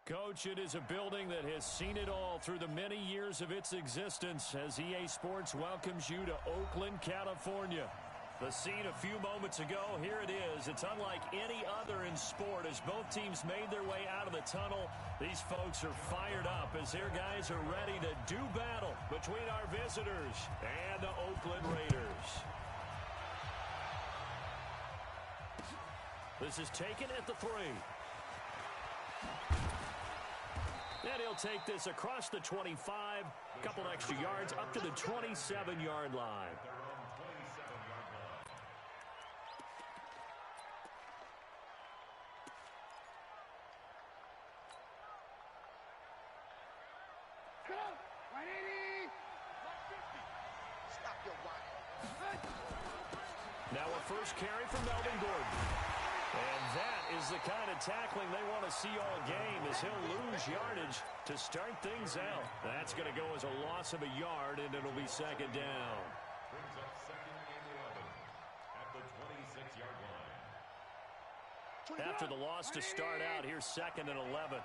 Coach, it is a building that has seen it all through the many years of its existence as EA Sports welcomes you to Oakland, California. The scene a few moments ago, here it is. It's unlike any other in sport as both teams made their way out of the tunnel. These folks are fired up as their guys are ready to do battle between our visitors and the Oakland Raiders. This is taken at the 3. And he'll take this across the 25, a couple extra yards up to the 27-yard line. Now a first carry from Melvin Gordon. And that is the kind of tackling they want to see all game as he'll lose yardage to start things out. That's going to go as a loss of a yard, and it'll be second down. Brings up second and 11 at the 26-yard line. After the loss to start out, here's second and 11.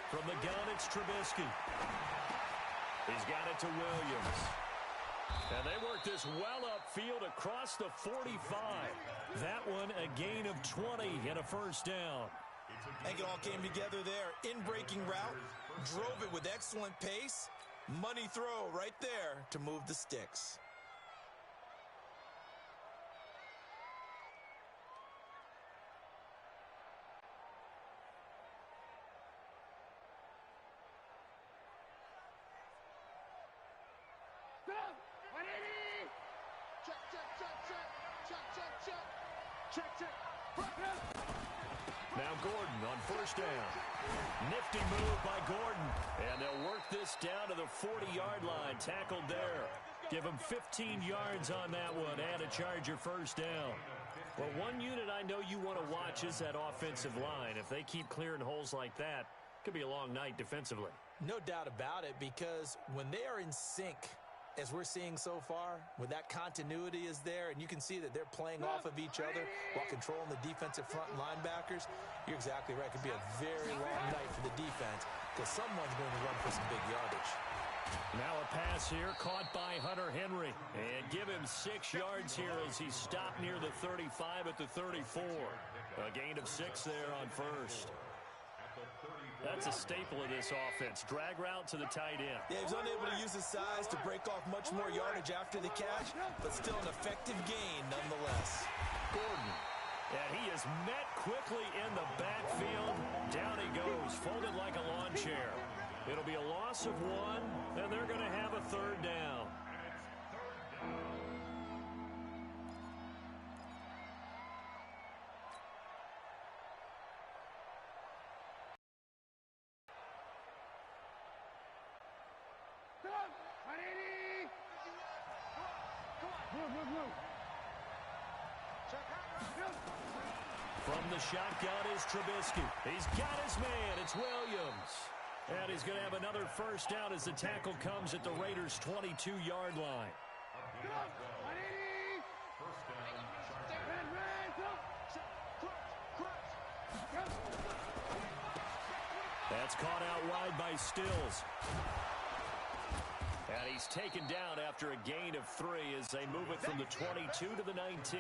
From the gun, it's Trubisky. He's got it to Williams. And they work this well upfield across the 45. That one a gain of 20 and a first down. I think it all came together there. In-breaking route, drove it with excellent pace. Money throw right there to move the sticks. Now Gordon on first down. Nifty move by Gordon. And they'll work this down to the 40-yard line. Tackled there. Give him 15 yards on that one and a Charger first down. Well, one unit I know you want to watch is that offensive line. If they keep clearing holes like that, it could be a long night defensively. No doubt about it, because when they are in sync, as we're seeing so far, when that continuity is there and you can see that they're playing off of each other while controlling the defensive front linebackers, you're exactly right. It could be a very long night for the defense because someone's going to run for some big yardage. Now a pass here caught by Hunter Henry. And give him 6 yards here as he stopped near the 35 at the 34. A gain of 6 there on first. That's a staple of this offense. Drag route to the tight end. Yeah, he was unable to use his size to break off much more yardage after the catch, but still an effective gain nonetheless. Gordon. And he is met quickly in the backfield. Down he goes, folded like a lawn chair. It'll be a loss of 1, and they're going to have a third down. From the shotgun is Trubisky. He's got his man. It's Williams. And he's going to have another first down as the tackle comes at the Raiders' 22-yard line. That's caught out wide by Stills. And he's taken down after a gain of 3 as they move it from the 22 to the 19.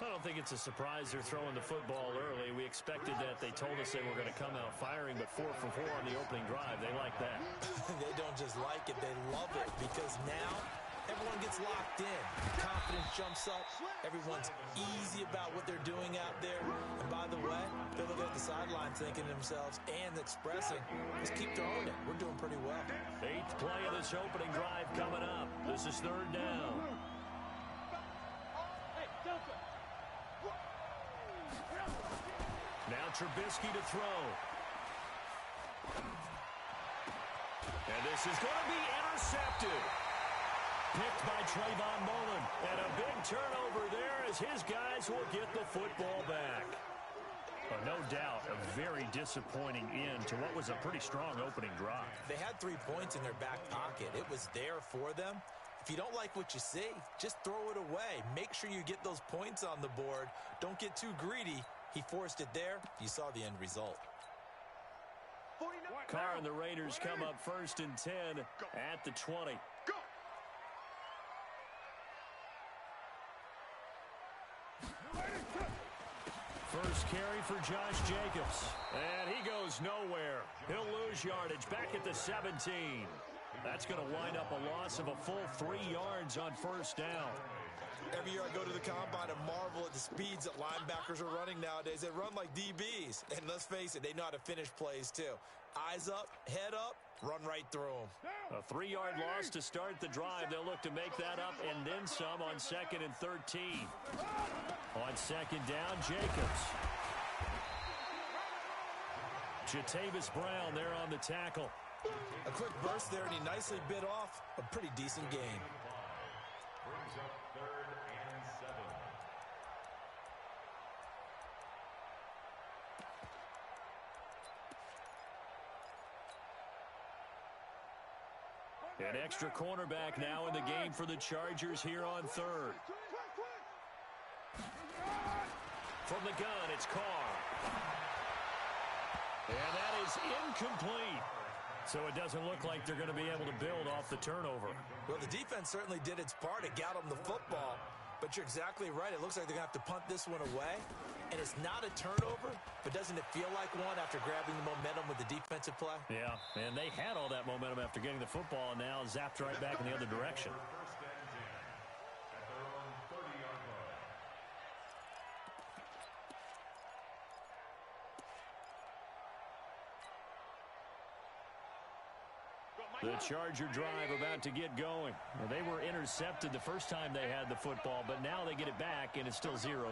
I don't think it's a surprise they're throwing the football early. We expected that. They told us they were going to come out firing, but 4 for 4 on the opening drive. They like that. They don't just like it, they love it, because now everyone gets locked in. Confidence jumps up. Everyone's easy about what they're doing out there. And by the way, they're looking at the sideline thinking to themselves and expressing, let's keep throwing it. We're doing pretty well. 8th play of this opening drive coming up. This is third down. Now Trubisky to throw. And this is going to be intercepted. Picked by Trayvon Mullen. And a big turnover there as his guys will get the football back. No doubt a very disappointing end to what was a pretty strong opening drive. They had 3 points in their back pocket. It was there for them. If you don't like what you see, just throw it away. Make sure you get those points on the board. Don't get too greedy. He forced it there. You saw the end result. Carr and the Raiders come up 1st and 10 at the 20. First carry for Josh Jacobs. And he goes nowhere. He'll lose yardage back at the 17. That's going to wind up a loss of a full 3 yards on 1st down. Every year I go to the combine and marvel at the speeds that linebackers are running nowadays. They run like DBs. And let's face it, they know how to finish plays too. Eyes up, head up, run right through them. A 3-yard loss to start the drive. They'll look to make that up and then some on 2nd and 13. On 2nd down, Jacobs. Jatavis Brown there on the tackle. A quick burst there, and he nicely bit off a pretty decent gain. Brings up 3rd and 7. An extra cornerback now in the game for the Chargers here on 3rd. From the gun, it's Carr. And that is incomplete. So it doesn't look like they're going to be able to build off the turnover. Well, the defense certainly did its part. It got them the football. But you're exactly right. It looks like they're going to have to punt this one away. And it's not a turnover, but doesn't it feel like one after grabbing the momentum with the defensive play? Yeah, and they had all that momentum after getting the football, and now zapped right back in the other direction. First and 10 at their own 30-yard line. The Charger drive about to get going. Well, they were intercepted the first time they had the football, but now they get it back, and it's still 0-0.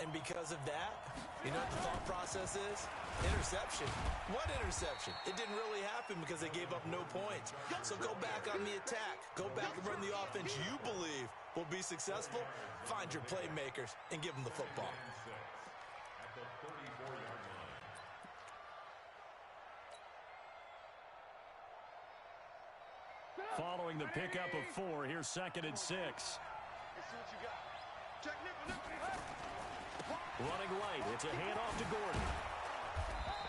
And because of that, you know what the thought process is? Interception. What interception? It didn't really happen because they gave up no points. So go back on the attack. Go back and run the offense you believe will be successful. Find your playmakers and give them the football. At the 34-yard line. Following the pickup of 4, here's 2nd and 6. Running right, it's a handoff to Gordon.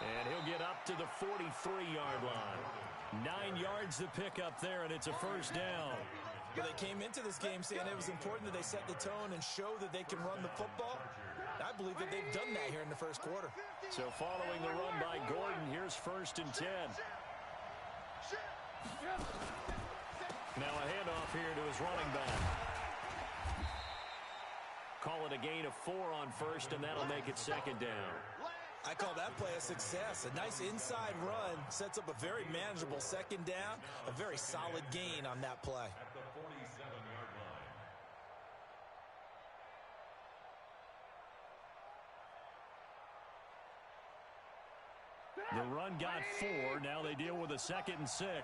And he'll get up to the 43-yard line. 9 yards to pick up there, and it's a 1st down. But they came into this game saying it was important that they set the tone and show that they can run the football. I believe that they've done that here in the 1st quarter. So following the run by Gordon, here's 1st and 10. Now a handoff here to his running back. Call it a gain of 4 on 1st, and that'll make it 2nd down. I call that play a success. A nice inside run sets up a very manageable 2nd down. A very solid gain on that play. At the 47-yard line. The run got 4. Now they deal with a 2nd and 6. Let's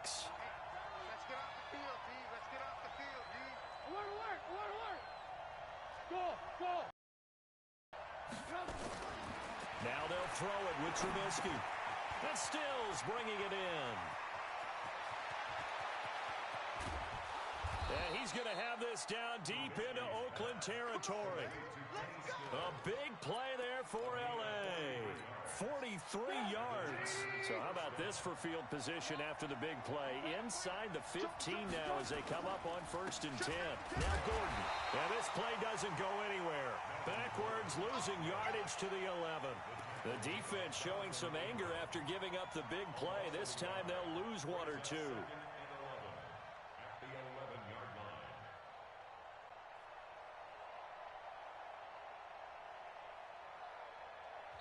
get off the field, D. Let's get off the field, D. Alert, alert, alert, alert. Go, go. Now they'll throw it with Trubisky. And Stills bringing it in. And he's going to have this down deep into Oakland territory. A big play there for L.A. 43 yards. So how about this for field position after the big play? Inside the 15 now as they come up on 1st and 10. Now Gordon. And this play doesn't go anywhere. Backwards, losing yardage to the 11. The defense showing some anger after giving up the big play. This time they'll lose 1 or 2. At the 11-yard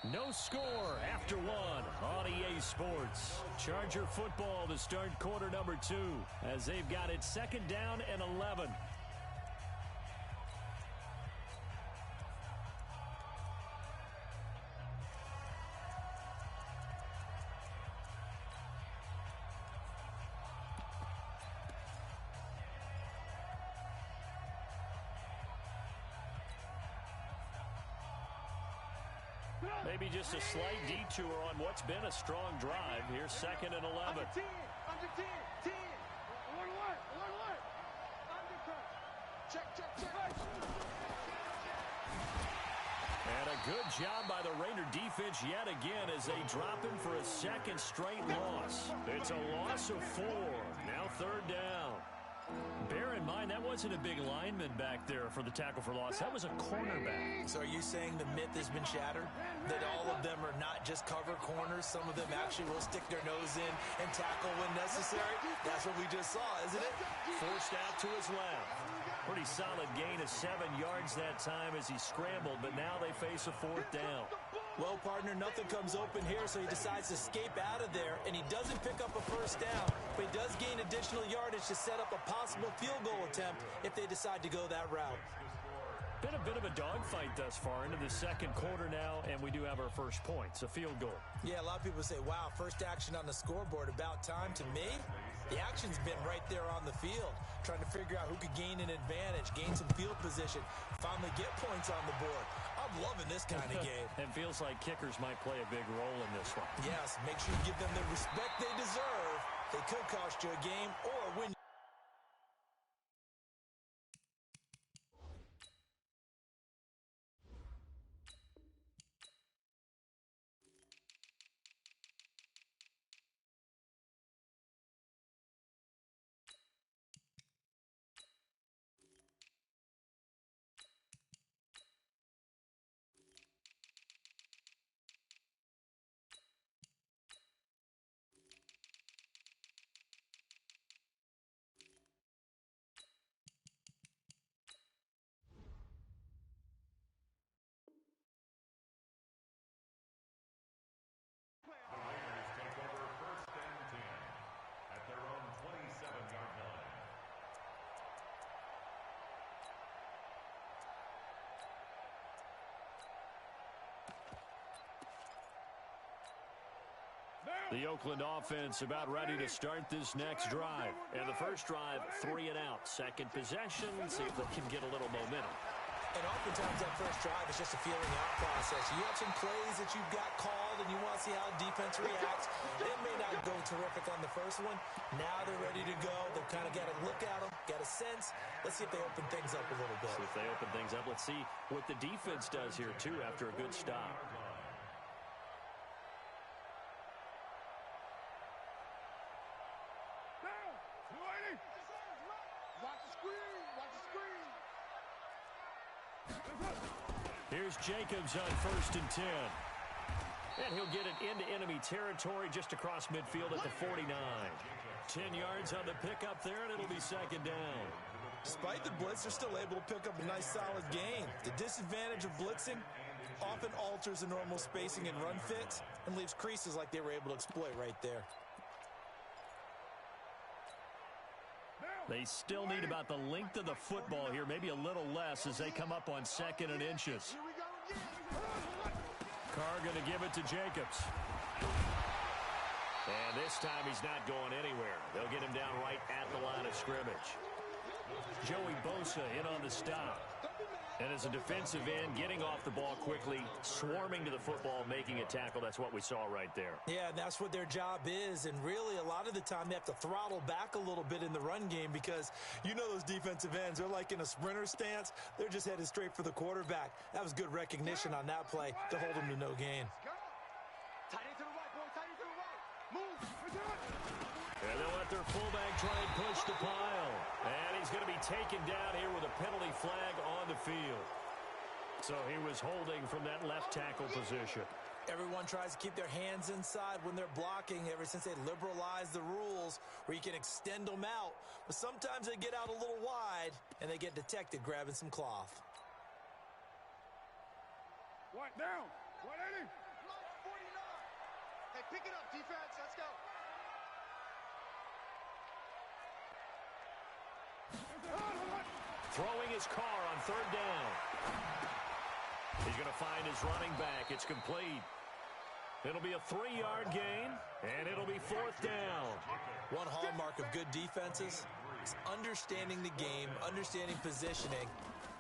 line. No score after 1 on EA Sports. Charger football to start quarter number 2 as they've got it 2nd down and 11. Maybe just a slight detour on what's been a strong drive. Here's 2nd and 11. Under 10. Under 10. 10. One alert. One alert. Undercut. Check, check, check. And a good job by the Raider defense yet again as they drop him for a 2nd straight loss. It's a loss of 4. Now 3rd down. Bear in mind, that wasn't a big lineman back there for the tackle for loss. That was a cornerback. So are you saying the myth has been shattered? That all of them are not just cover corners? Some of them actually will stick their nose in and tackle when necessary? That's what we just saw, isn't it? Forced out to his left. Pretty solid gain of 7 yards that time as he scrambled, but now they face a 4th down. Well, partner, nothing comes open here, so he decides to escape out of there, and he doesn't pick up a 1st down, but he does gain additional yardage to set up a possible field goal attempt if they decide to go that route. Been a bit of a dogfight thus far into the 2nd quarter now, and we do have our first points, a field goal. Yeah, a lot of people say, wow, first action on the scoreboard, about time. To me, the action's been right there on the field, trying to figure out who could gain an advantage, gain some field position, finally get points on the board. I'm loving this kind of game. It feels like kickers might play a big role in this one. Yes, make sure you give them the respect they deserve. They could cost you a game or win. The Oakland offense about ready to start this next drive. And the first drive, 3 and out. 2nd possession, see if they can get a little momentum. And oftentimes that first drive is just a feeling out process. You have some plays that you've got called and you want to see how defense reacts. It may not go terrific on the first one. Now they're ready to go. They've kind of got to look at them, got a sense. Let's see if they open things up a little bit. See if they open things up. Let's see what the defense does here, too, after a good stop. Here's Jacobs on 1st and 10. And he'll get it into enemy territory just across midfield at the 49. 10 yards on the pickup there, and it'll be 2nd down. Despite the blitz, they're still able to pick up a nice, solid gain. The disadvantage of blitzing often alters the normal spacing and run fits and leaves creases like they were able to exploit right there. They still need about the length of the football here, maybe a little less as they come up on 2nd and inches. Carr going to give it to Jacobs. And this time he's not going anywhere. They'll get him down right at the line of scrimmage. Joey Bosa in on the stop. And as a defensive end, getting off the ball quickly, swarming to the football, making a tackle. That's what we saw right there. Yeah, and that's what their job is. And really, a lot of the time, they have to throttle back a little bit in the run game because you know those defensive ends, they're like in a sprinter stance. They're just headed straight for the quarterback. That was good recognition on that play to hold them to no gain. Tight end to the right, boy. Tight end to the right. Move. And they'll let their fullback try and push the pile. And he's going to be taken down here with a penalty flag on the field. So he was holding from that left tackle position. Everyone tries to keep their hands inside when they're blocking ever since they liberalized the rules where you can extend them out. But sometimes they get out a little wide and they get detected grabbing some cloth. White down. 180. 49. Hey, pick it up, defense. Let's go. Throwing his car on 3rd down. He's going to find his running back. It's complete. It'll be a 3-yard gain, and it'll be 4th down. One hallmark of good defenses is understanding the game, understanding positioning,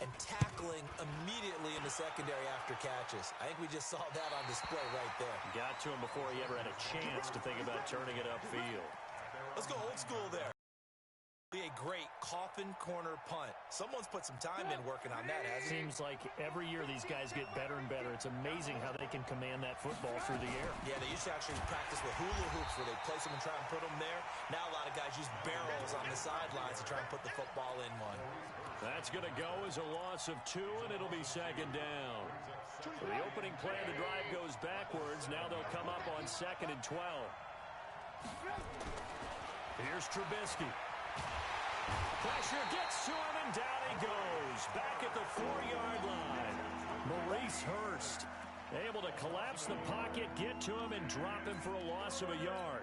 and tackling immediately in the secondary after catches. I think we just saw that on display right there. Got to him before he ever had a chance to think about turning it upfield. Let's go old school there. A great coffin corner punt. Someone's put some time in working on that, hasn't he? Seems like every year these guys get better and better. It's amazing how they can command that football through the air. Yeah, they used to actually practice with hula hoops where they place them and try and put them there. Now a lot of guys use barrels on the sidelines to try and put the football in one. That's going to go as a loss of 2, and it'll be second down. So the opening play of the drive goes backwards. Now they'll come up on 2nd and 12. Here's Trubisky. Pressure gets to him, and down he goes. Back at the 4-yard line. Maurice Hurst able to collapse the pocket, get to him, and drop him for a loss of a yard.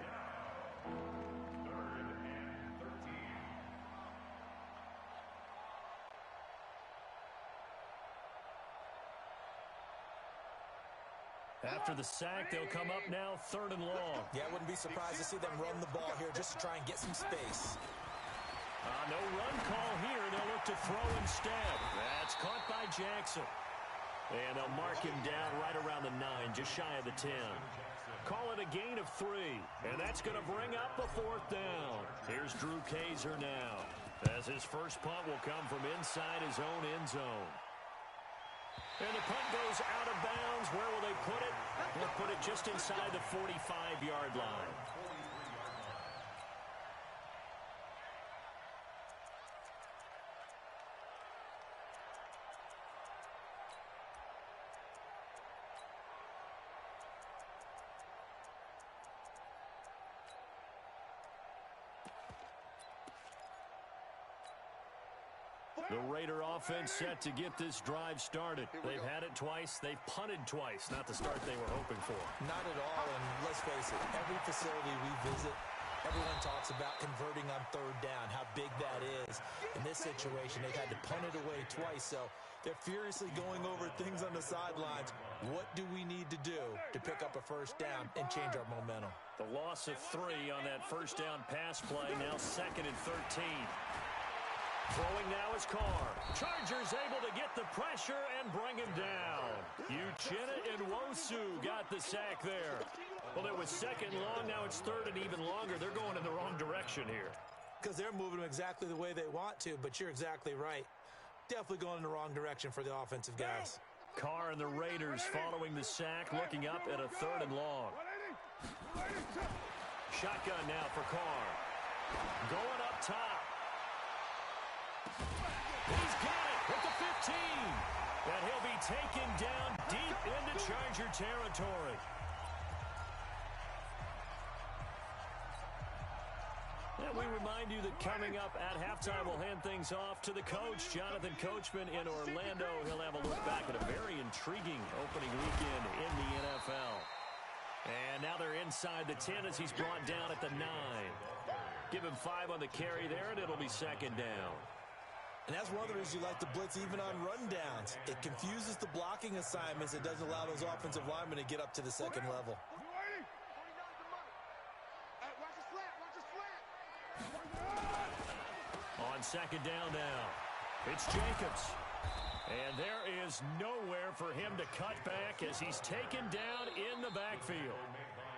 After the sack, they'll come up now 3rd and long. Yeah, I wouldn't be surprised to see them run the ball here just to try and get some space. No run call here. They'll look to throw instead. That's caught by Jackson. And they'll mark him down right around the 9, just shy of the 10. Call it a gain of 3. And that's going to bring up a 4th down. Here's Drew Kaiser now, as his first punt will come from inside his own end zone. And the punt goes out of bounds. Where will they put it? They'll put it just inside the 45-yard line. The Raider offense set to get this drive started. They've had it twice. They've punted twice. Not the start they were hoping for. Not at all, and let's face it, every facility we visit, everyone talks about converting on 3rd down, how big that is. In this situation, they've had to punt it away twice, so they're furiously going over things on the sidelines. What do we need to do to pick up a 1st down and change our momentum? The loss of 3 on that 1st down pass play, now 2nd and 13. Throwing now is Carr. Chargers able to get the pressure and bring him down. Uchenna and Nwosu got the sack there. Well, it was 2nd long. Now it's 3rd and even longer. They're going in the wrong direction here. Because they're moving them exactly the way they want to, but you're exactly right. Definitely going in the wrong direction for the offensive guys. Carr and the Raiders following the sack, looking up at a 3rd and long. Shotgun now for Carr. Going up top. He's got it with the 15. And he'll be taken down deep into Charger territory. And we remind you that coming up at halftime, we'll hand things off to the coach, Jonathan Coachman in Orlando. He'll have a look back at a very intriguing opening weekend in the NFL. And now they're inside the 10 as he's brought down at the 9. Give him 5 on the carry there, and it'll be 2nd down. And that's one of the reasons you like to blitz even on rundowns. It confuses the blocking assignments. It doesn't allow those offensive linemen to get up to the 2nd level. On 2nd down now, it's Jacobs. And there is nowhere for him to cut back as he's taken down in the backfield.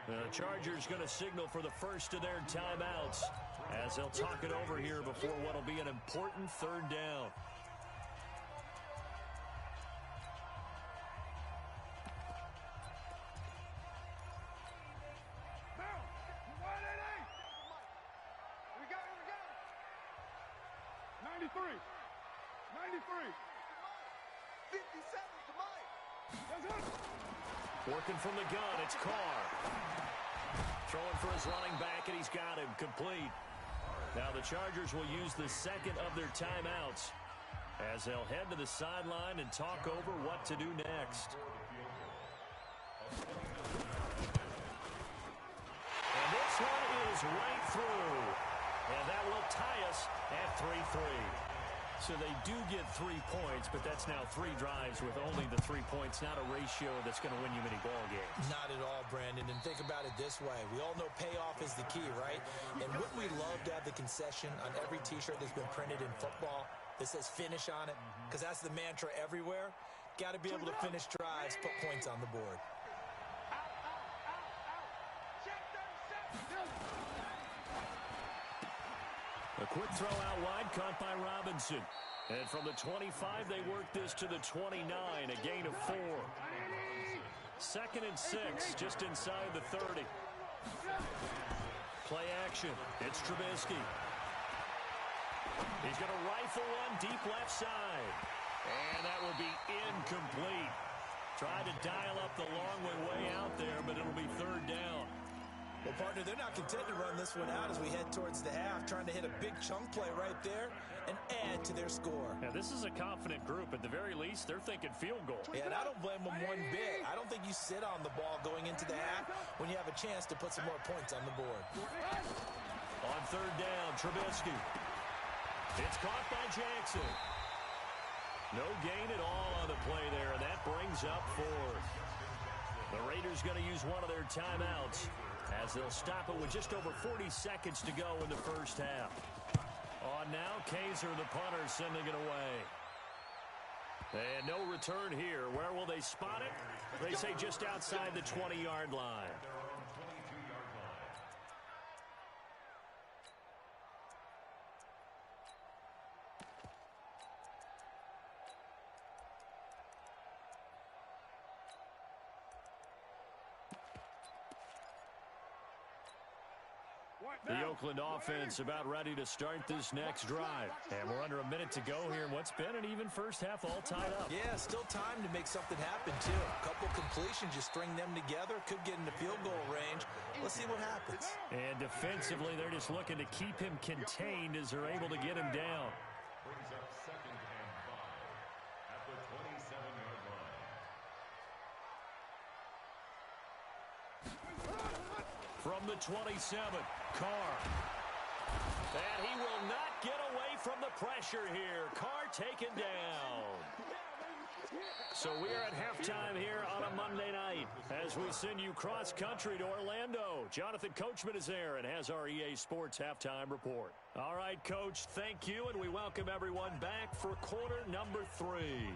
The Chargers going to signal for the first of their timeouts as they'll talk it over here before what will be an important 3rd down. Working from the gun, it's Carr. Throwing for his running back, and he's got him complete. Now the Chargers will use the 2nd of their timeouts as they'll head to the sideline and talk over what to do next. And this one is right through. And that will tie us at 3-3. So they do get 3 points, but that's now 3 drives with only the 3 points, not a ratio that's going to win you many ball games. Not at all, Brandon. And think about it this way. We all know payoff is the key, right? And wouldn't we love to have the concession on every T-shirt that's been printed in football? that says finish on it, because that's the mantra everywhere. Got to be able to finish drives, put points on the board. A quick throw out wide, caught by Robinson. And from the 25, they work this to the 29, a gain of 4. 2nd and 6, just inside the 30. Play action. It's Trubisky. He's going to rifle one deep left side. And that will be incomplete. Tried to dial up the long way out there, but it'll be 3rd down. Well, partner, they're not content to run this one out as we head towards the half, trying to hit a big chunk play right there and add to their score. Now, this is a confident group. At the very least, they're thinking field goal. Yeah, and I don't blame them one bit. I don't think you sit on the ball going into the half when you have a chance to put some more points on the board. On 3rd down, Trubisky. It's caught by Jackson. No gain at all on the play there, and that brings up 4th. The Raiders going to use one of their timeouts as they'll stop it with just over 40 seconds to go in the first half. On now, Kaiser, the punter, sending it away. And no return here. Where will they spot it? They say just outside the 20-yard line. The Oakland offense about ready to start this next drive. And we're under a minute to go here in what's been an even first half all tied up. Yeah, still time to make something happen, too. A couple completions, just string them together. Could get into field goal range. Let's see what happens. And defensively, they're just looking to keep him contained as they're able to get him down. Brings up 2nd and 5 at the 27-yard line. From the 27, Carr. And he will not get away from the pressure here. Carr taken down. So we are at halftime here on a Monday night as we send you cross-country to Orlando. Jonathan Coachman is there and has our EA Sports halftime report. All right, Coach, thank you, and we welcome everyone back for quarter number 3.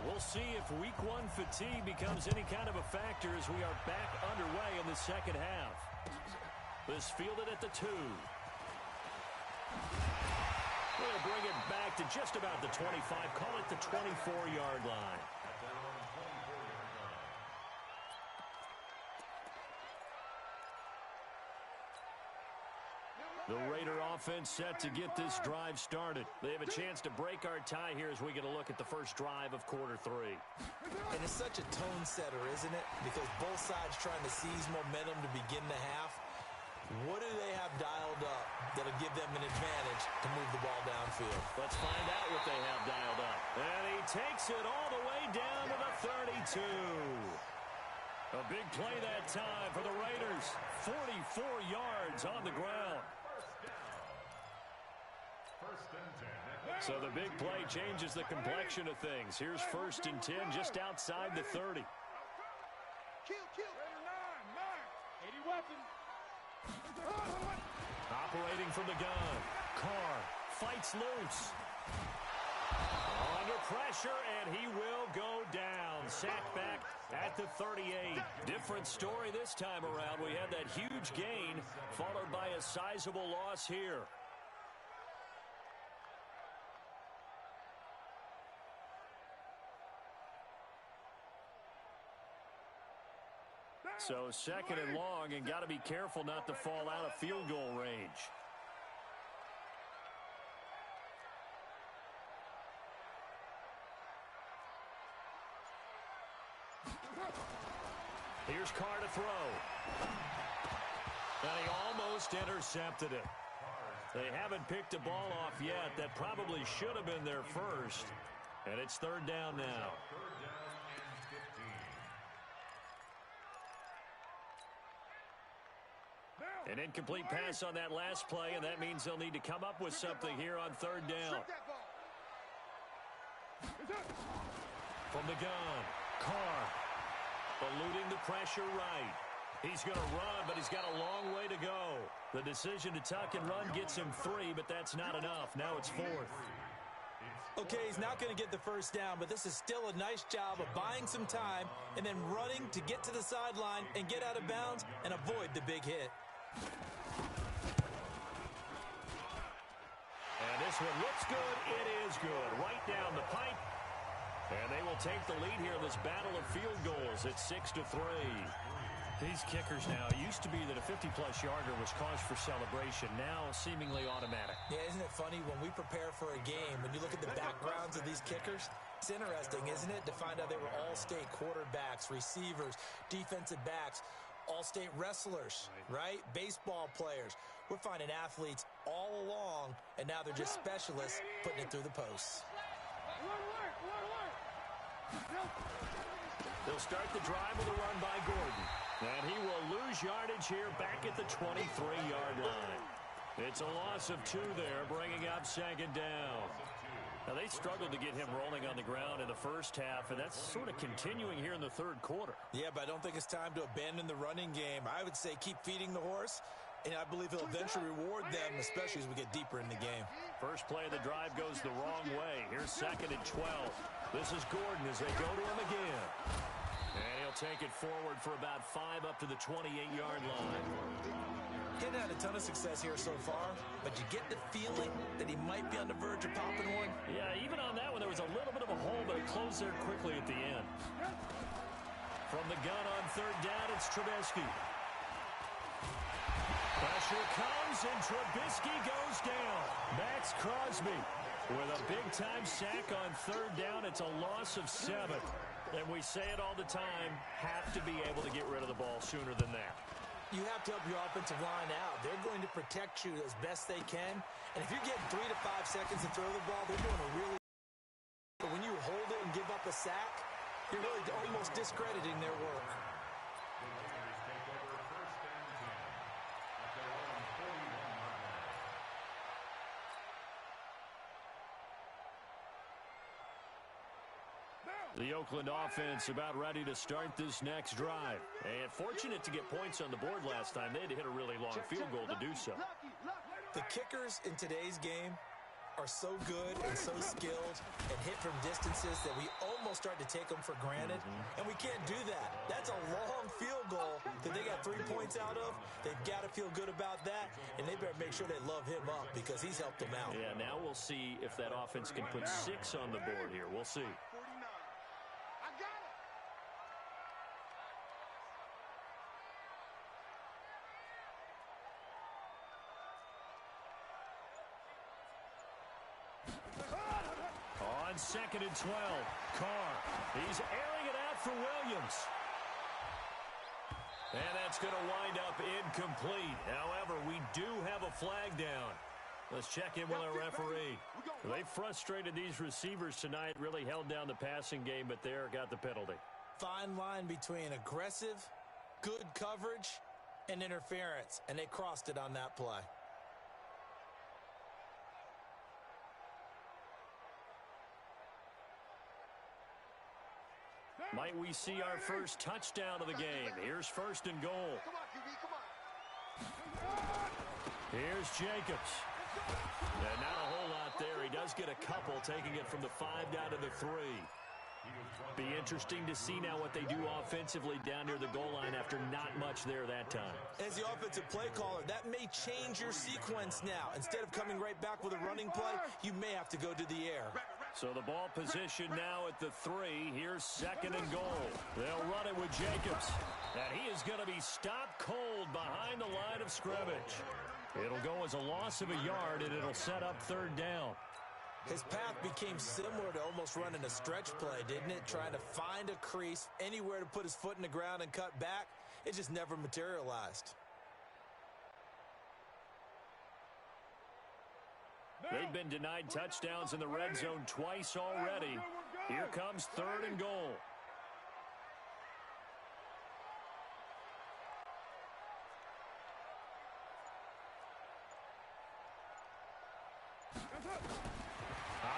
We'll see if week 1 fatigue becomes any kind of a factor as we are back underway in the second half. This fielded at the 2. We'll bring it back to just about the 25. Call it the 24-yard line. The Raider offense set to get this drive started. They have a chance to break our tie here as we get a look at the first drive of quarter 3. And it's such a tone setter, isn't it? Because both sides trying to seize momentum to begin the half. What do they have dialed up that'll give them an advantage to move the ball downfield? Let's find out what they have dialed up. And he takes it all the way down to the 32. A big play that time for the Raiders. 44 yards on the ground. So the big play changes the complexion of things. Here's 1st and 10 just outside the 30. Operating from the gun. Carr fights loose. Under pressure, and he will go down. Sacked back at the 38. Different story this time around. We had that huge gain followed by a sizable loss here. So 2nd and long, and got to be careful not to fall out of field goal range. Here's Carr to throw. And he almost intercepted it. They haven't picked a ball off yet. That probably should have been their first. And it's 3rd down now. An incomplete pass on that last play, and that means they'll need to come up with something here on 3rd down. From the gun, Carr eluding the pressure right. He's going to run, but he's got a long way to go. The decision to tuck and run gets him 3, but that's not enough. Now it's 4th. Okay, he's not going to get the first down, but this is still a nice job of buying some time and then running to get to the sideline and get out of bounds and avoid the big hit. And this one looks good. It is good. Right down the pipe. And they will take the lead here in this battle of field goals at 6-3. These kickers now, it used to be that a 50-plus yarder was cause for celebration. Now seemingly automatic. Yeah, isn't it funny when we prepare for a game, when you look at the backgrounds of these kickers, it's interesting, isn't it, to find out they were all-state quarterbacks, receivers, defensive backs, all-state wrestlers, right? Baseball players. We're finding athletes all along, and now they're just specialists putting it through the posts. They'll start the drive with a run by Gordon. And he will lose yardage here back at the 23-yard line. It's a loss of 2 there, bringing up 2nd down. Now, they struggled to get him rolling on the ground in the first half, and that's sort of continuing here in the 3rd quarter. Yeah, but I don't think it's time to abandon the running game. I would say keep feeding the horse, and I believe he'll eventually reward them, especially as we get deeper in the game. First play of the drive goes the wrong way. Here's 2nd and 12. This is Gordon as they go to him again. And he'll take it forward for about 5 up to the 28-yard line. Getting had a ton of success here so far, but you get the feeling that he might be on the verge of popping one. Yeah, even on that one, there was a little bit of a hole, but it closed there quickly at the end. From the gun on 3rd down, it's Trubisky. Pressure comes, and Trubisky goes down. Max Crosby with a big-time sack on 3rd down. It's a loss of 7. And we say it all the time, have to be able to get rid of the ball sooner than that. You have to help your offensive line out. They're going to protect you as best they can. And if you're getting 3 to 5 seconds to throw the ball, they're doing a really... But when you hold it and give up a sack, you're really almost discrediting their work. The Oakland offense about ready to start this next drive. And fortunate to get points on the board last time. They had to hit a really long field goal to do so. The kickers in today's game are so good and so skilled and hit from distances that we almost start to take them for granted. And we can't do that. That's a long field goal that they got 3 points out of. They've got to feel good about that, and they better make sure they love him up because he's helped them out. Yeah, now we'll see if that offense can put 6 on the board here. We'll see. On 2nd and 12, Carr. He's airing it out for Williams. And that's going to wind up incomplete. However, we do have a flag down. Let's check in with our referee. They frustrated these receivers tonight, really held down the passing game, but there got the penalty. Fine line between aggressive, good coverage, and interference, and they crossed it on that play. Might we see our first touchdown of the game? Here's 1st and goal. Here's Jacobs. And not a whole lot there. He does get a couple, taking it from the 5 down to the 3. Be interesting to see now what they do offensively down near the goal line after not much there that time. As the offensive play caller, that may change your sequence now. Instead of coming right back with a running play, you may have to go to the air. So the ball position now at the 3. Here's 2nd and goal. They'll run it with Jacobs. And he is going to be stopped cold behind the line of scrimmage. It'll go as a loss of a yard, and it'll set up 3rd down. His path became similar to almost running a stretch play, didn't it? Trying to find a crease, anywhere to put his foot in the ground and cut back. It just never materialized. They've been denied touchdowns in the red zone twice already. Here comes 3rd and goal.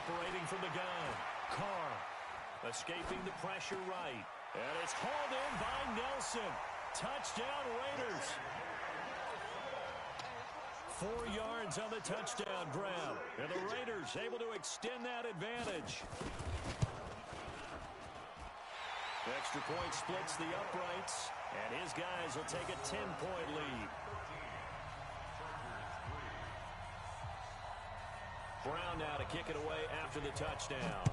Operating from the gun, Carr escaping the pressure right. And it's hauled in by Nelson. Touchdown, Raiders. 4 yards on the touchdown grab. And the Raiders able to extend that advantage. The extra point splits the uprights. And his guys will take a 10-point lead. Brown now to kick it away after the touchdown.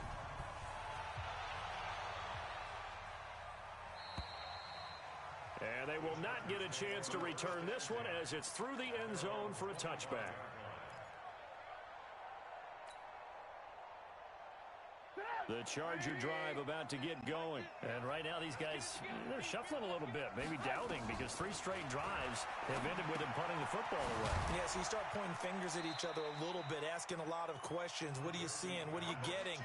And they will not get a chance to return this one as it's through the end zone for a touchback. The Charger drive about to get going. And right now these guys, they're shuffling a little bit, maybe doubting, because 3 straight drives have ended with them punting the football away. Yeah, so you start pointing fingers at each other a little bit, asking a lot of questions. What are you seeing? What are you getting?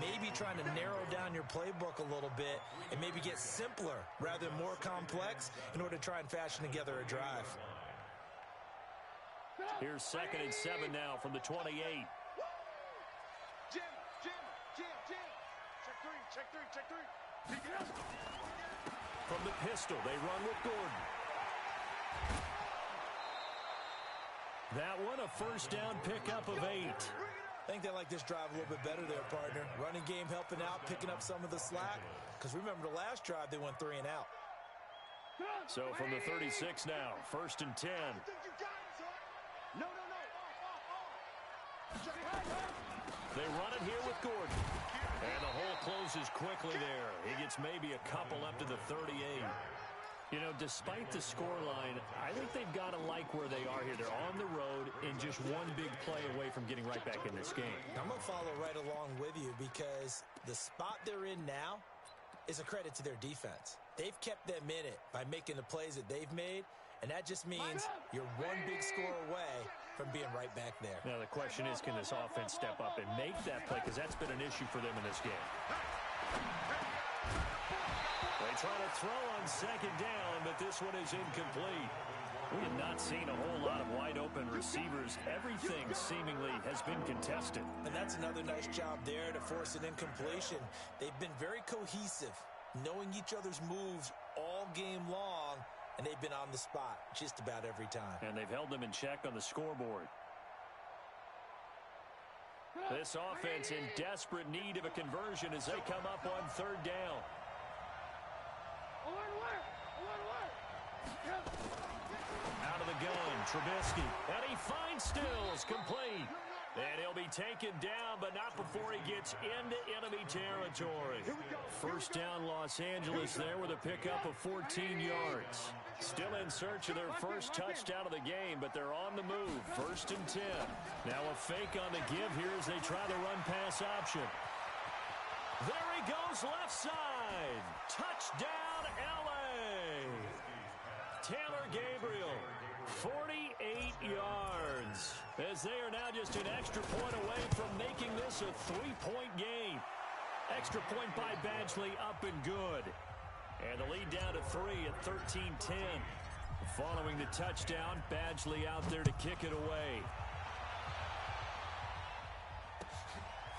Maybe trying to narrow down your playbook a little bit and maybe get simpler rather than more complex in order to try and fashion together a drive. Here's 2nd and 7 now from the 28. Check three. From the pistol, they run with Gordon. That one, a first down pickup of 8. I think they like this drive a little bit better there, partner. Running game helping out, picking up some of the slack. Because remember, the last drive, they went 3 and out. So from the 36 now, 1st and 10. No. They run it here with Gordon. And the hole closes quickly there. He gets maybe a couple up to the 38. You know, despite the scoreline, I think they've got to like where they are here. They're on the road and just one big play away from getting right back in this game. I'm going to follow right along with you because the spot they're in now is a credit to their defense. They've kept them in it by making the plays that they've made, and that just means you're one big score away from being right back there. Now, the question is, can this offense step up and make that play? Because that's been an issue for them in this game. They try to throw on 2nd down, but this one is incomplete. We have not seen a whole lot of wide-open receivers. Everything seemingly has been contested. And that's another nice job there to force an incompletion. They've been very cohesive, knowing each other's moves all game long, and they've been on the spot just about every time. And they've held them in check on the scoreboard. This offense in desperate need of a conversion as they come up on 3rd down. Out of the gun, Trubisky. And he finds Stills, complete. And he'll be taken down, but not before he gets into enemy territory. 1st down, Los Angeles there with a pickup of 14 yards. Still in search of their first touchdown of the game, but they're on the move. 1st and 10. Now a fake on the give here as they try the run-pass option. There he goes, left side. Touchdown, L.A. Taylor Gabriel, 48 yards. As they are now just an extra point away from making this a 3-point game. Extra point by Badgley up and good. And the lead down to 3 at 13-10. Following the touchdown, Badgley out there to kick it away.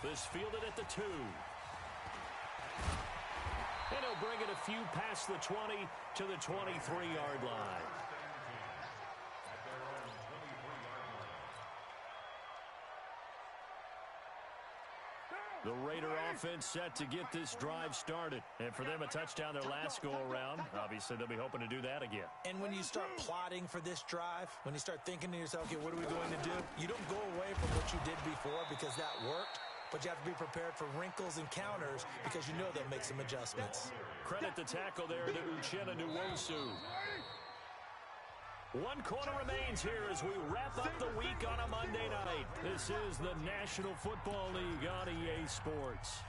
This fielded at the 2. And he'll bring it a few past the 20 to the 23-yard line. The Raider offense set to get this drive started. And for them, a touchdown their last go-around. Obviously, they'll be hoping to do that again. And when you start plotting for this drive, when you start thinking to yourself, okay, what are we going to do? You don't go away from what you did before because that worked. But you have to be prepared for wrinkles and counters because you know they'll make some adjustments. Credit the tackle there to Uchenna Nwosu. 1 quarter remains here as we wrap up the week on a Monday night. This is the National Football League on EA Sports.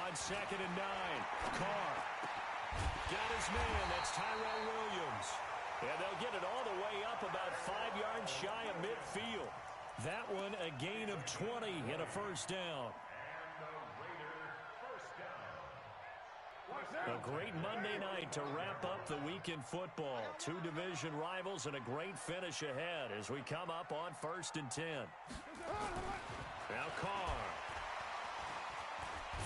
On 2nd and 9, Carr. Got his man, that's Tyrell Williams. And they'll get it all the way up about 5 yards shy of midfield. That one a gain of 20 and a first down. And the Raiders A great Monday night to wrap up the week in football. Two division rivals and a great finish ahead as we come up on 1st and 10. Now Carr.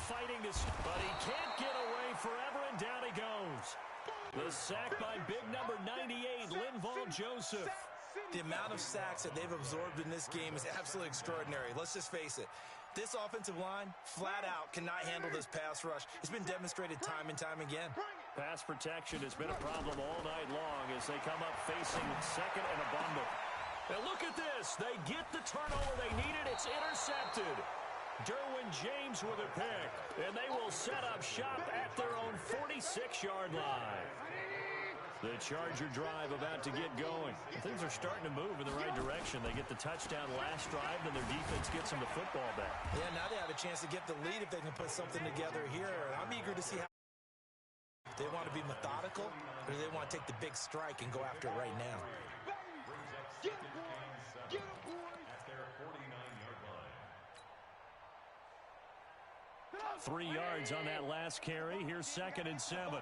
Fighting to, but he can't get away forever, and down he goes. The sack by big number 98, Linval Joseph. The amount of sacks that they've absorbed in this game is absolutely extraordinary. Let's just face it. This offensive line, flat out, cannot handle this pass rush. It's been demonstrated time and time again. Pass protection has been a problem all night long as they come up facing second and a bundle. And look at this. They get the turnover they needed. It's intercepted. Derwin James with a pick. And they will set up shop at their own 46-yard line. The Charger drive about to get going. Things are starting to move in the right direction. They get the touchdown last drive, then their defense gets them the football back. Yeah, now they have a chance to get the lead if they can put something together here. I'm eager to see how they want to be methodical or do they want to take the big strike and go after it right now. Get him, boys! At their 49-yard line. 3 yards on that last carry. Here's 2nd and 7.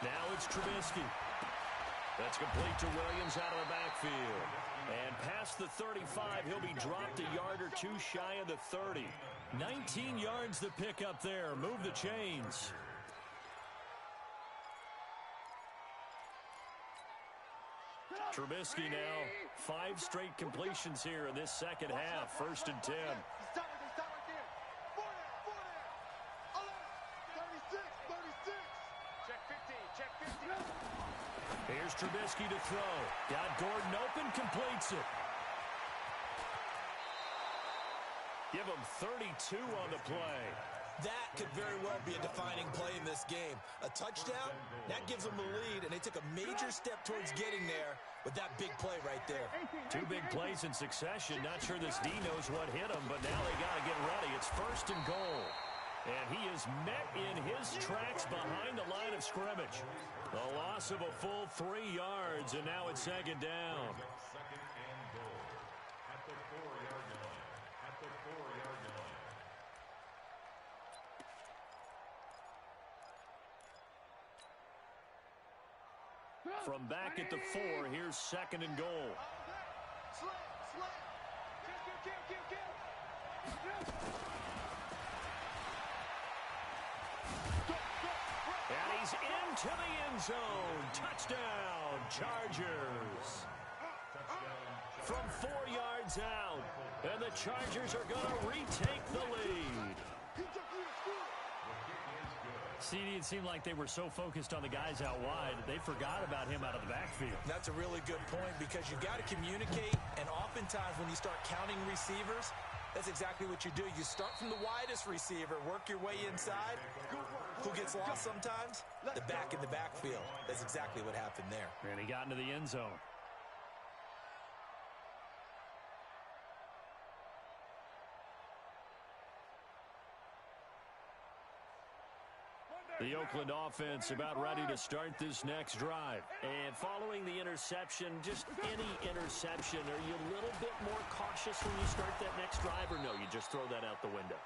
Now it's Trubisky. That's complete to Williams out of the backfield. And past the 35, he'll be dropped a yard or two shy of the 30. 19 yards to pick up there. Move the chains. Trubisky now. 5 straight completions here in this second half. 1st and 10. Here's Trubisky to throw. Got Gordon open, completes it. Give him 32 on the play. That could very well be a defining play in this game. A touchdown, that gives them the lead, and they took a major step towards getting there with that big play right there. 2 big plays in succession. Not sure this D knows what hit him, but now they got to get ready. It's 1st and goal. And he is met in his tracks behind the line of scrimmage. The loss of a full 3 yards, and now it's 2nd down. 2nd and goal. At the 4-yard line. At the 4-yard line. From back at the 4, here's 2nd and goal. And he's into the end zone. Touchdown, Chargers. From 4 yards out. And the Chargers are going to retake the lead. CD, it seemed like they were so focused on the guys out wide, they forgot about him out of the backfield. That's a really good point because you've got to communicate, and oftentimes when you start counting receivers, that's exactly what you do. You start from the widest receiver, work your way inside. Who gets lost sometimes? The back in the backfield. That's exactly what happened there. And he got into the end zone. The Oakland offense about ready to start this next drive. And following the interception, just any interception, are you a little bit more cautious when you start that next drive, or no, you just throw that out the window?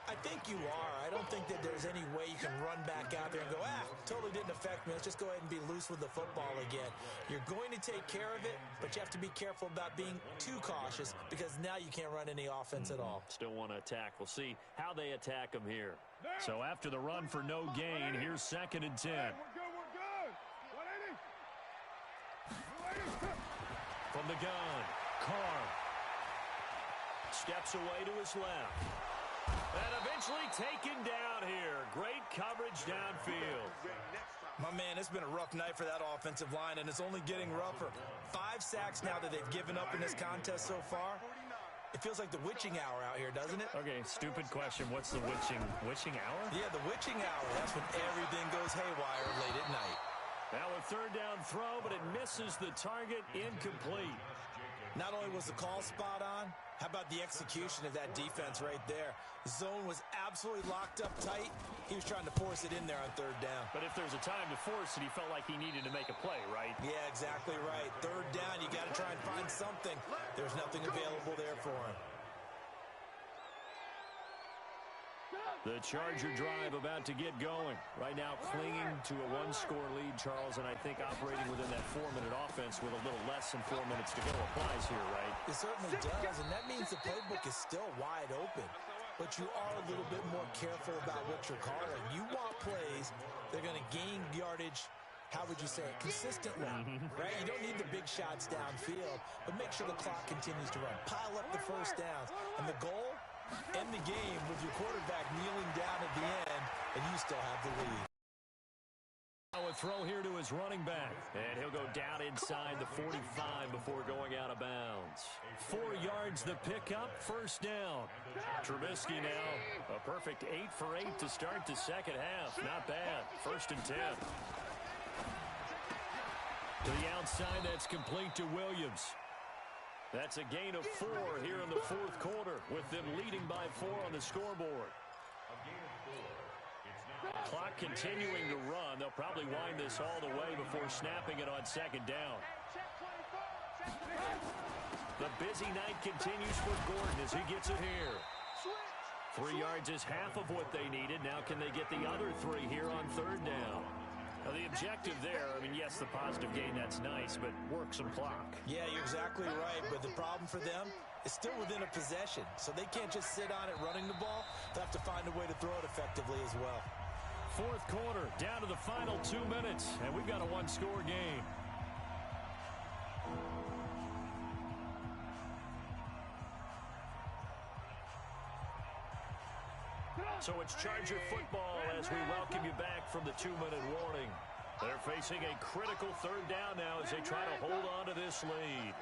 I think you are. I don't think that there's any way you can run back out there and go, totally didn't affect me. Let's just go ahead and be loose with the football again. You're going to take care of it, but you have to be careful about being too cautious because now you can't run any offense at all. Still want to attack. We'll see how they attack them here. So after the run for no gain, here's 2nd and 10. We're good. 180. From the gun, Carr steps away to his left. And eventually taken down here. Great coverage downfield. My man, it's been a rough night for that offensive line, and it's only getting rougher. 5 sacks now that they've given up in this contest so far. It feels like the witching hour out here, doesn't it? Okay, stupid question. What's the witching hour? Yeah, the witching hour. That's when everything goes haywire late at night. Now a 3rd down throw, but it misses the target, incomplete. Not only was the call spot on, how about the execution of that defense right there? Zone was absolutely locked up tight. He was trying to force it in there on 3rd down. But if there's a time to force it, he felt like he needed to make a play, right? Yeah, exactly right. 3rd down, you got to try and find something. There's nothing available there for him. The Charger drive about to get going. Right now clinging to a one-score lead, Charles, and I think operating within that 4-minute offense with a little less than 4 minutes to go applies here, right? It certainly does, and that means the playbook is still wide open. But you are a little bit more careful about what you're calling. You want plays that are going to gain yardage, how would you say it, consistently, right? You don't need the big shots downfield, but make sure the clock continues to run. Pile up the first downs. And the goal, end the game with your quarterback kneeling down at the end, and you still have the lead. Now a throw here to his running back, and he'll go down inside the 45 before going out of bounds. 4 yards the pickup, first down. Trubisky now, a perfect 8 for 8 to start the second half. Not bad, 1st and 10. To the outside, that's complete to Williams. That's a gain of 4 here in the 4th quarter, with them leading by 4 on the scoreboard. Clock continuing to run. They'll probably wind this all the way before snapping it on second down. The busy night continues for Gordon as he gets it here. 3 yards is half of what they needed. Now can they get the other 3 here on 3rd down? Now the objective there, I mean, yes, the positive gain, that's nice, but work some clock. Yeah, you're exactly right, but the problem for them is still within a possession, so they can't just sit on it running the ball. They'll have to find a way to throw it effectively as well. 4th quarter, down to the final 2 minutes, and we've got a one-score game. So it's Charger football as we welcome you back from the 2-minute warning. They're facing a critical 3rd down now as they try to hold on to this lead.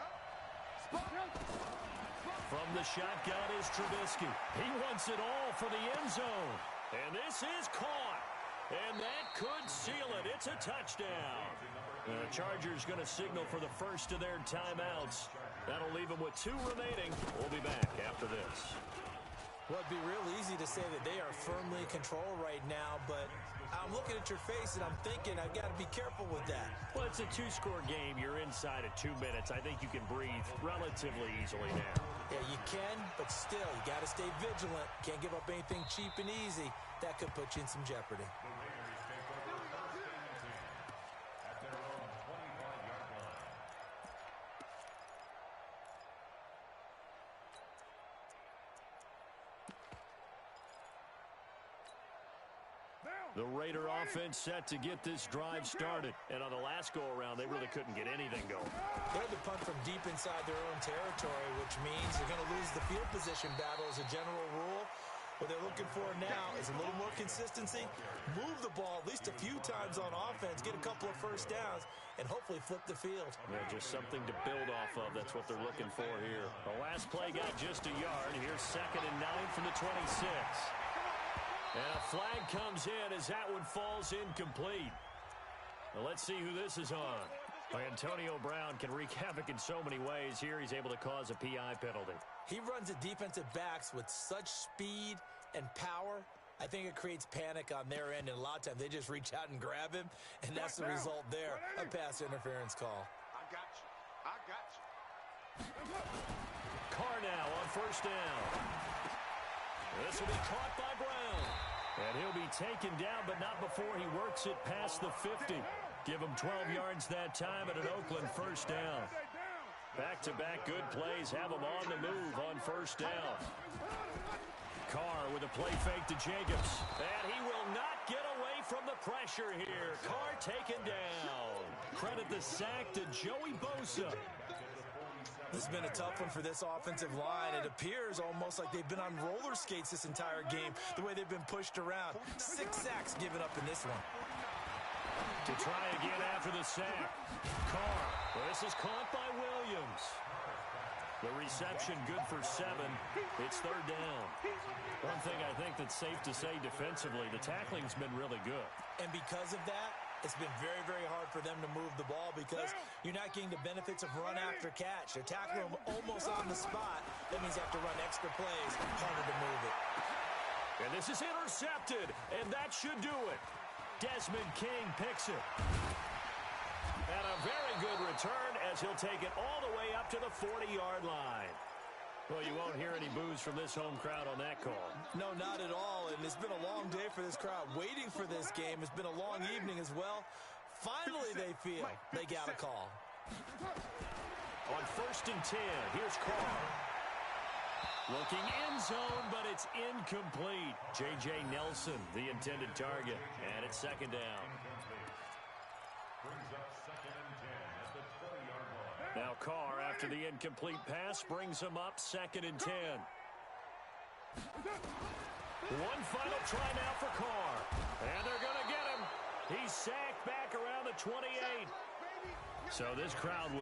From the shotgun is Trubisky. He wants it all for the end zone. And this is caught. And that could seal it. It's a touchdown. The Chargers going to signal for the first of their timeouts. That'll leave them with 2 remaining. We'll be back after this. Well, it'd be real easy to say that they are firmly in control right now, but I'm looking at your face and I'm thinking I've got to be careful with that. Well, it's a 2-score game. You're inside of 2 minutes. I think you can breathe relatively easily now. Yeah, you can, but still, you got to stay vigilant. Can't give up anything cheap and easy. That could put you in some jeopardy. The Raider offense set to get this drive started. And on the last go-around, they really couldn't get anything going. They had to punt from deep inside their own territory, which means they're going to lose the field position battle as a general rule. What they're looking for now is a little more consistency, move the ball at least a few times on offense, get a couple of first downs, and hopefully flip the field. Yeah, just something to build off of. That's what they're looking for here. The last play got just a yard. Here's 2nd and 9 from the 26. And a flag comes in as that one falls incomplete. Now let's see who this is on. Antonio Brown can wreak havoc in so many ways. Here he's able to cause a PI penalty. He runs at defensive backs with such speed and power. I think it creates panic on their end, and a lot of times they just reach out and grab him, and that's the result there, a pass interference call. I got you. I got you. Carr now on 1st down. This will be caught by Brown. And he'll be taken down, but not before he works it past the 50. Give him 12 yards that time at an Oakland 1st down. Back-to-back good plays have him on the move on 1st down. Carr with a play fake to Jacobs. And he will not get away from the pressure here. Carr taken down. Credit the sack to Joey Bosa. This has been a tough one for this offensive line. It appears almost like they've been on roller skates this entire game, the way they've been pushed around. 6 sacks given up in this one. To try again after the sack. Carr. Well, this is caught by Williams. The reception good for 7. It's 3rd down. One thing I think that's safe to say defensively, the tackling's been really good. And because of that, it's been very, very hard for them to move the ball because you're not getting the benefits of run after catch. They're tackling them almost on the spot. That means you have to run extra plays, harder to move it. And this is intercepted, and that should do it. Desmond King picks it. And a very good return as he'll take it all the way up to the 40-yard line. Well, you won't hear any boos from this home crowd on that call. No, not at all, and it's been a long day for this crowd. Waiting for this game. It's been a long evening as well. Finally, they feel they got a call. On 1st and 10, here's Carr. Looking end zone, but it's incomplete. J.J. Nelson, the intended target, and it's 2nd down. Brings up 2nd and 10 at the 20-yard line. Now Carr, after the incomplete pass, brings him up 2nd and 10. One final try now for Carr, and they're going to get him. He's sacked back around the 28. So this crowd will